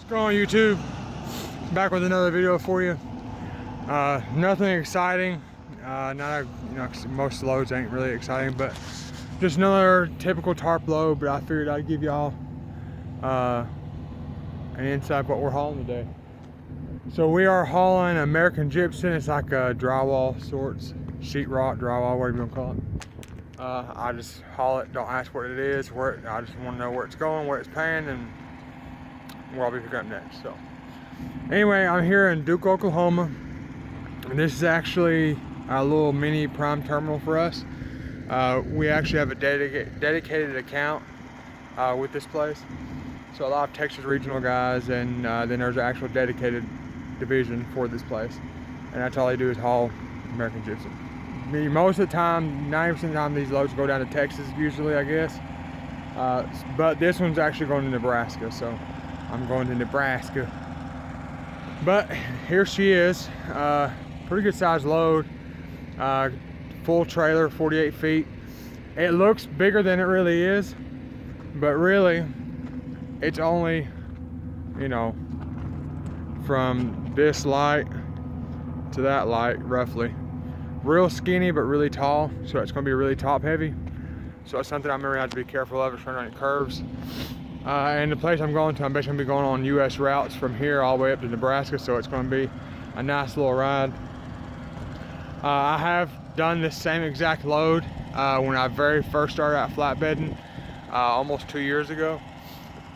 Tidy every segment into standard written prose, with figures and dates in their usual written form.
Go on YouTube, back with another video for you. Nothing exciting. Most loads ain't really exciting, but just another typical tarp load. But I figured I'd give y'all an insight of what we're hauling today. So we are hauling American gypsum. It's like a drywall sorts, sheetrock, drywall, whatever you want to call it. I just haul it. Don't ask what it is. I just want to know where it's going, what it's paying, and where I'll be picking up next. So anyway, I'm here in Duke, Oklahoma, and this is actually a little mini prime terminal for us. We actually have a dedicated account with this place. So a lot of Texas regional guys, and then there's an actual dedicated division for this place, and that's all they do is haul American gypsum. Most of the time, 90% of the time, these loads go down to Texas usually, I guess. But this one's actually going to Nebraska, so I'm going to Nebraska. But here she is, pretty good sized load, full trailer, 48 feet. It looks bigger than it really is, but really it's only, from this light to that light roughly. Real skinny but really tall, so it's going to be really top heavy. So it's something I'm going to have to be careful of, trying to run curves. And the place I'm going to, I'm basically going to be going on US routes from here all the way up to Nebraska, so it's going to be a nice little ride. I have done this same exact load when I very first started out flatbedding almost 2 years ago.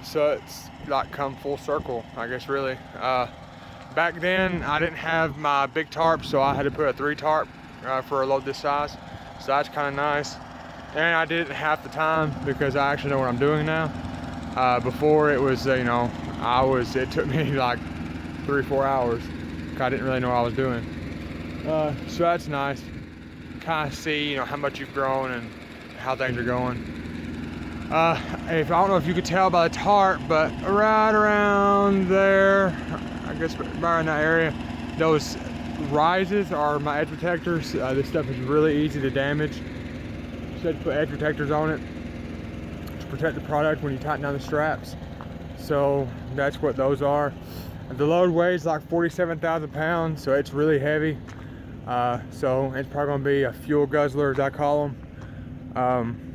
So it's like come full circle, I guess, really. Back then I didn't have my big tarp, so I had to put a 3 tarp for a load this size. So that's kind of nice. And I did it in half the time because I actually know what I'm doing now. Before it was, it took me like 3-4 hours. I didn't really know what I was doing. So that's nice. Kind of see, how much you've grown and how things are going. I don't know if you could tell by the tarp, but right around there, I guess right in that area, those rises are my edge protectors. This stuff is really easy to damage. So I had to put edge protectors on it to protect the product when you tighten down the straps. So that's what those are. The load weighs like 47,000 pounds, so it's really heavy. So it's probably gonna be a fuel guzzler, as I call them.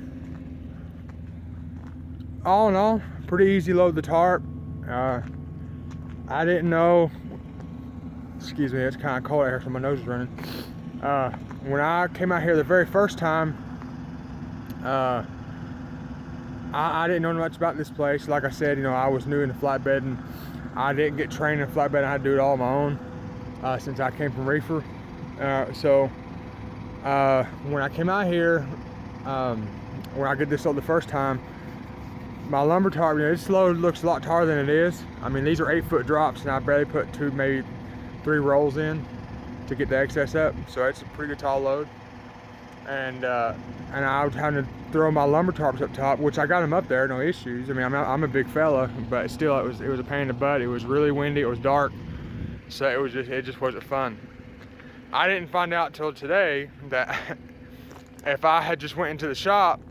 All in all, pretty easy load the tarp. I didn't know, excuse me, it's kind of cold out here, so my nose is running. When I came out here the very first time, I didn't know much about this place. Like I said, I was new into flatbedding. I didn't get trained in flatbedding. I had to do it all on my own since I came from reefer. So when I came out here, when I did this load the first time, my lumber tarp, this load looks a lot taller than it is. I mean, these are 8-foot drops, and I barely put 2, maybe 3 rolls in to get the excess up. So it's a pretty good tall load. And I was having to throw my lumber tarps up top, which I got them up there, no issues. I mean, I'm a big fella, but still, it was a pain in the butt. It was really windy, it was dark, so it just wasn't fun. I didn't find out till today that if I had just went into the shop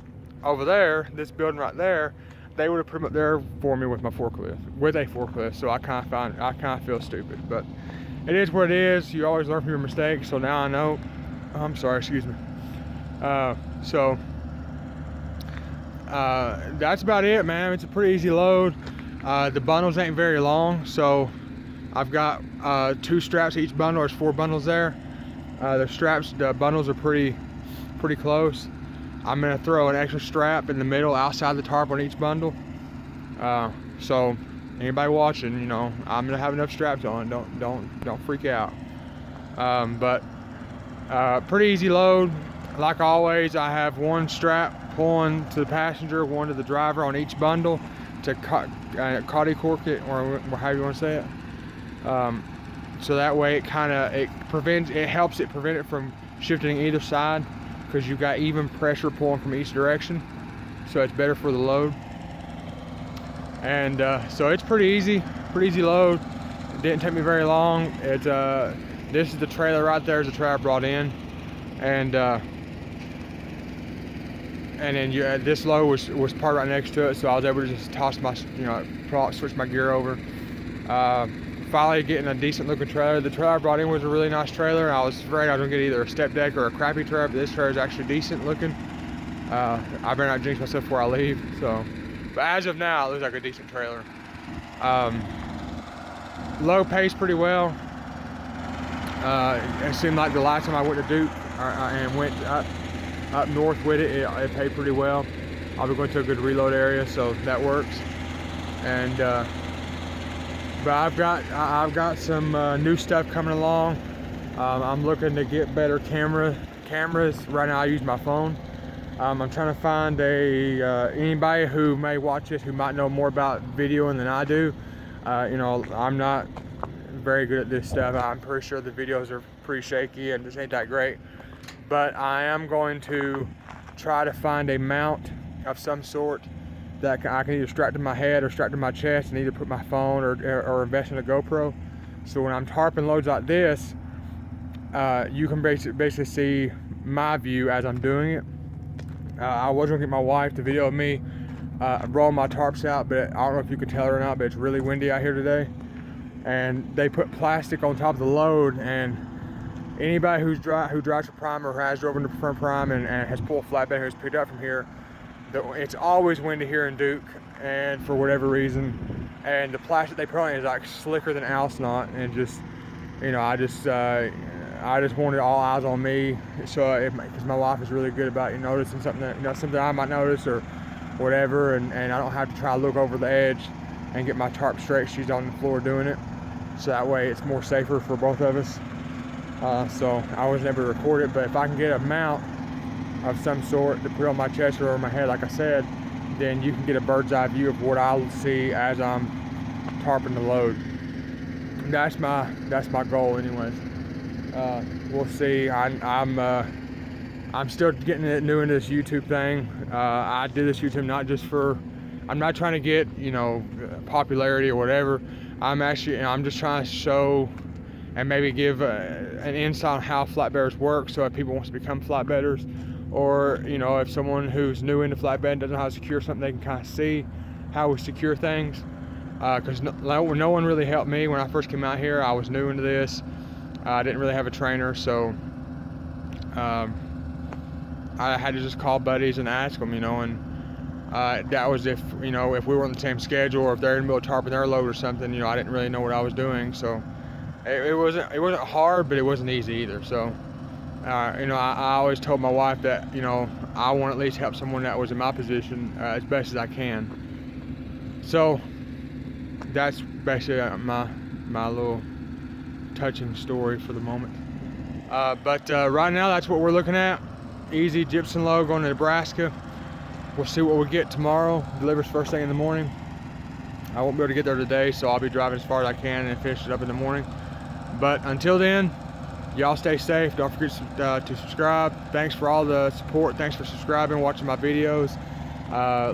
over there, this building right there, they would have put them up there for me with my forklift, so I kind of feel stupid, but it is what it is. You always learn from your mistakes, so now I know. I'm sorry, excuse me. That's about it, man. It's a pretty easy load. The bundles ain't very long, so I've got 2 straps each bundle. There's 4 bundles there. The bundles are pretty close. I'm gonna throw an extra strap in the middle outside the tarp on each bundle. So anybody watching, I'm gonna have enough straps on. Don't freak out. Pretty easy load. Like always, I have 1 strap pulling to the passenger, 1 to the driver on each bundle to caudy cork it, or however you want to say it. So that way it helps it prevent it from shifting either side, because you've got even pressure pulling from each direction, so it's better for the load. And so it's pretty easy load. It didn't take me very long. This is the trailer right there, is the trailer I brought in, and then this load was parked right next to it, so I was able to just toss my, switch my gear over Finally getting a decent looking trailer. The trailer I brought in was a really nice trailer. I was afraid I was gonna get either a step deck or a crappy trailer, but this trailer is actually decent looking. I better not jinx myself before I leave. So, but as of now, it looks like a decent trailer. Low pays pretty well. It seemed like the last time I went to Duke and went up north with it, it paid pretty well. I'll be going to a good reload area, so that works. And but I've got some new stuff coming along. I'm looking to get better cameras. Right now I use my phone. I'm trying to find anybody who may watch this who might know more about videoing than I do. You know, I'm not very good at this stuff. I'm pretty sure the videos are pretty shaky and this ain't that great. But I am going to try to find a mount of some sort that I can either strap to my head or strap to my chest and either put my phone or invest in a GoPro. So when I'm tarping loads like this, you can basically see my view as I'm doing it. I was gonna get my wife to video of me rolling my tarps out, but I don't know if you can tell her or not, but it's really windy out here today. And they put plastic on top of the load, and anybody who drives for Prime or has driven to Prime and has pulled flatbed who's picked up from here, it's always windy here in Duke, and for whatever reason, and the plastic they put on is like slicker than Alsnot, and just, you know, I just wanted all eyes on me, so because my wife is really good about noticing something that, something I might notice or whatever, and I don't have to try to look over the edge and get my tarp straight. She's on the floor doing it, so that way it's more safer for both of us. So I was never to record it, but if I can get a mount of some sort to put on my chest or on my head, like I said, then you can get a bird's eye view of what I'll see as I'm tarping the load. That's my goal, anyways. We'll see. I'm still getting new into this YouTube thing. I do this YouTube not just for, I'm not trying to get, popularity or whatever. I'm just trying to show and maybe give an insight on how flatbedders work, so if people want to become flatbedders, or if someone who's new into flatbed doesn't know how to secure something, they can kind of see how we secure things. Because no one really helped me when I first came out here. I was new into this. I didn't really have a trainer, so I had to just call buddies and ask them, and that was if we were on the same schedule, or if they're in the middle of tarping their load or something. I didn't really know what I was doing, so it wasn't hard, but it wasn't easy either. So I always told my wife that I want to at least help someone that was in my position as best as I can. So that's basically my little touching story for the moment. But right now, that's what we're looking at. Easy gypsum load going to Nebraska. We'll see what we get tomorrow. Delivers first thing in the morning. I won't be able to get there today, so I'll be driving as far as I can and finish it up in the morning. But until then, y'all stay safe. Don't forget to subscribe. Thanks for all the support. Thanks for subscribing, watching my videos.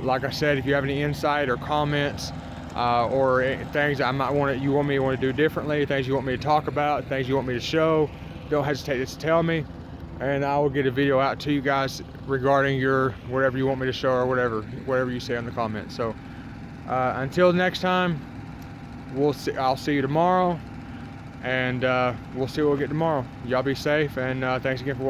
Like I said, if you have any insight or comments, or things that you want me to do differently, things you want me to talk about, things you want me to show, don't hesitate to tell me, and I will get a video out to you guys regarding your whatever you want me to show, or whatever you say in the comments. So until next time, I'll see you tomorrow, and we'll see what we'll get tomorrow. Y'all be safe, and thanks again for watching.